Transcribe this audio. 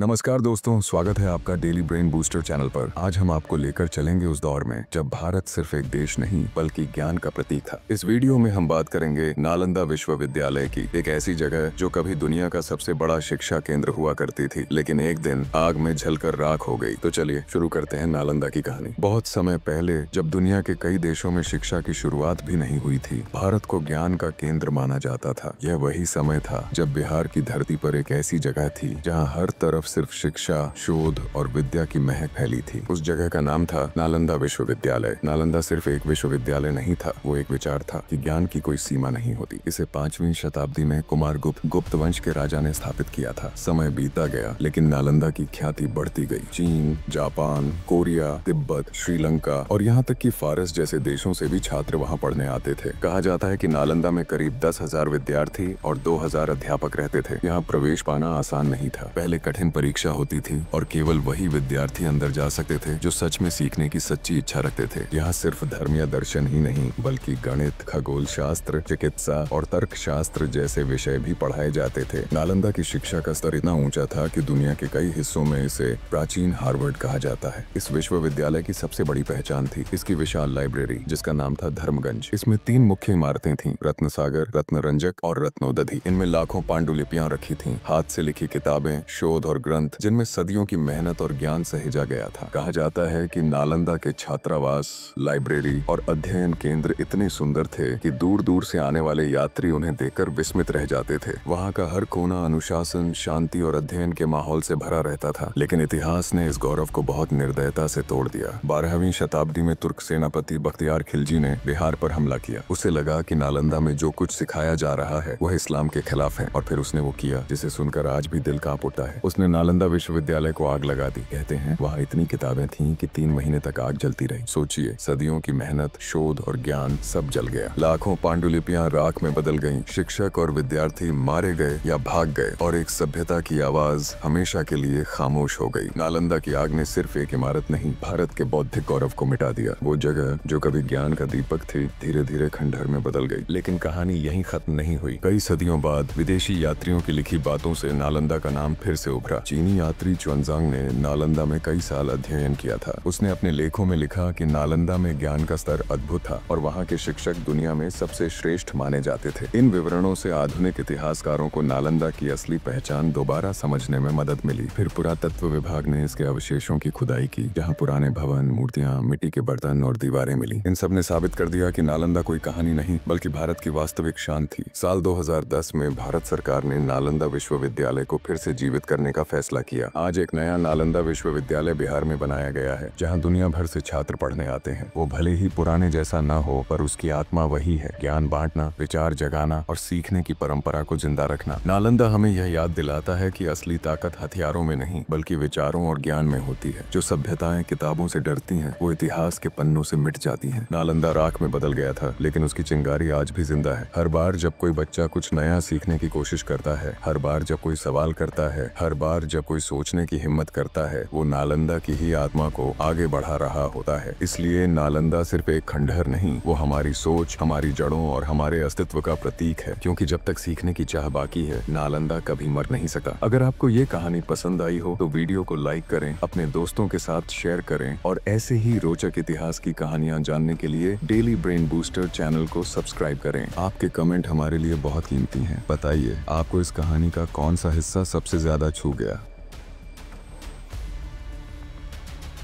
नमस्कार दोस्तों, स्वागत है आपका डेली ब्रेन बूस्टर चैनल पर। आज हम आपको लेकर चलेंगे उस दौर में जब भारत सिर्फ एक देश नहीं बल्कि ज्ञान का प्रतीक था। इस वीडियो में हम बात करेंगे नालंदा विश्वविद्यालय की, एक ऐसी जगह जो कभी दुनिया का सबसे बड़ा शिक्षा केंद्र हुआ करती थी, लेकिन एक दिन आग में जलकर राख हो गई। तो चलिए शुरू करते हैं नालंदा की कहानी। बहुत समय पहले जब दुनिया के कई देशों में शिक्षा की शुरुआत भी नहीं हुई थी, भारत को ज्ञान का केंद्र माना जाता था। यह वही समय था जब बिहार की धरती पर एक ऐसी जगह थी जहाँ हर तरफ सिर्फ शिक्षा, शोध और विद्या की महक फैली थी। उस जगह का नाम था नालंदा विश्वविद्यालय। नालंदा सिर्फ एक विश्वविद्यालय नहीं था, वो एक विचार था कि ज्ञान की कोई सीमा नहीं होती। इसे 5वीं शताब्दी में कुमारगुप्त गुप्त वंश के राजा ने स्थापित किया था। समय बीतता गया, लेकिन नालंदा की ख्याति बढ़ती गई। चीन, जापान, कोरिया, तिब्बत, श्रीलंका और यहाँ तक कि फारस जैसे देशों से भी छात्र वहाँ पढ़ने आते थे। कहा जाता है कि नालंदा में करीब 10,000 विद्यार्थी और 2,000 अध्यापक रहते थे। यहाँ प्रवेश पाना आसान नहीं था। पहले कठिन परीक्षा होती थी और केवल वही विद्यार्थी अंदर जा सकते थे जो सच में सीखने की सच्ची इच्छा रखते थे। यहाँ सिर्फ धर्म या दर्शन ही नहीं बल्कि गणित, खगोल शास्त्र, चिकित्सा और तर्क शास्त्र जैसे विषय भी पढ़ाए जाते थे। नालंदा की शिक्षा का स्तर इतना ऊंचा था कि दुनिया के कई हिस्सों में इसे प्राचीन हार्वर्ड कहा जाता है। इस विश्वविद्यालय की सबसे बड़ी पहचान थी इसकी विशाल लाइब्रेरी, जिसका नाम था धर्मगंज। इसमें 3 मुख्य इमारतें थीं, रत्नसागर, रत्नरंजक और रत्नोदधि। इनमें लाखों पांडुलिपियां रखी थीं, हाथ से लिखी किताबें, शोध और ग्रंथ जिनमें सदियों की मेहनत और ज्ञान सहेजा गया था। कहा जाता है कि नालंदा के छात्रावास, लाइब्रेरी और अध्ययन केंद्र इतने सुंदर थे कि दूर दूर से आने वाले यात्री उन्हें देखकर विस्मित रह जाते थे। वहाँ का हर कोना अनुशासन, शांति और अध्ययन के माहौल से भरा रहता था। लेकिन इतिहास ने इस गौरव को बहुत निर्दयता से तोड़ दिया। 12वीं शताब्दी में तुर्क सेनापति बख्तियार खिलजी ने बिहार पर हमला किया। उसे लगा कि नालंदा में जो कुछ सिखाया जा रहा है वह इस्लाम के खिलाफ है, और फिर उसने वो किया जिसे सुनकर आज भी दिल कांप उठता है। उसने नालंदा विश्वविद्यालय को आग लगा दी। कहते हैं वहाँ इतनी किताबें थीं कि 3 महीने तक आग जलती रही। सोचिए, सदियों की मेहनत, शोध और ज्ञान सब जल गया। लाखों पांडुलिपियां राख में बदल गईं। शिक्षक और विद्यार्थी मारे गए या भाग गए और एक सभ्यता की आवाज हमेशा के लिए खामोश हो गई। नालंदा की आग ने सिर्फ एक इमारत नहीं, भारत के बौद्धिक गौरव को मिटा दिया। वो जगह जो कभी ज्ञान का दीपक थी, धीरे धीरे खंडहर में बदल गई। लेकिन कहानी यहीं खत्म नहीं हुई। कई सदियों बाद विदेशी यात्रियों की लिखी बातों से नालंदा का नाम फिर से उभरा। चीनी यात्री च्वेनजांग ने नालंदा में कई साल अध्ययन किया था। उसने अपने लेखों में लिखा कि नालंदा में ज्ञान का स्तर अद्भुत था और वहाँ के शिक्षक दुनिया में सबसे श्रेष्ठ माने जाते थे। इन विवरणों से आधुनिक इतिहासकारों को नालंदा की असली पहचान दोबारा समझने में मदद मिली। फिर पुरातत्व विभाग ने इसके अवशेषों की खुदाई की, जहाँ पुराने भवन, मूर्तियाँ, मिट्टी के बर्तन और दीवारें मिली। इन सब ने साबित कर दिया कि नालंदा कोई कहानी नहीं बल्कि भारत की वास्तविक शान थी। साल 2010 में भारत सरकार ने नालंदा विश्वविद्यालय को फिर से जीवित करने का फैसला किया। आज एक नया नालंदा विश्वविद्यालय बिहार में बनाया गया है, जहां दुनिया भर से छात्र पढ़ने आते हैं। वो भले ही पुराने जैसा न हो, पर उसकी आत्मा वही है, ज्ञान बांटना, विचार जगाना और सीखने की परंपरा को जिंदा रखना। नालंदा हमें यह याद दिलाता है कि असली ताकत हथियारों में नहीं बल्कि विचारों और ज्ञान में होती है। जो सभ्यताएं किताबों से डरती हैं, वो इतिहास के पन्नों से मिट जाती हैं। नालंदा राख में बदल गया था, लेकिन उसकी चिंगारी आज भी जिंदा है। हर बार जब कोई बच्चा कुछ नया सीखने की कोशिश करता है, हर बार जब कोई सवाल करता है, हर बार जब कोई सोचने की हिम्मत करता है, वो नालंदा की ही आत्मा को आगे बढ़ा रहा होता है। इसलिए नालंदा सिर्फ एक खंडहर नहीं, वो हमारी सोच, हमारी जड़ों और हमारे अस्तित्व का प्रतीक है। क्योंकि जब तक सीखने की चाह बाकी है, नालंदा कभी मर नहीं सका। अगर आपको ये कहानी पसंद आई हो तो वीडियो को लाइक करें, अपने दोस्तों के साथ शेयर करें और ऐसे ही रोचक इतिहास की कहानियां जानने के लिए डेली ब्रेन बूस्टर चैनल को सब्सक्राइब करें। आपके कमेंट हमारे लिए बहुत कीमती हैं। बताइए, आपको इस कहानी का कौन सा हिस्सा सबसे ज्यादा छू गया?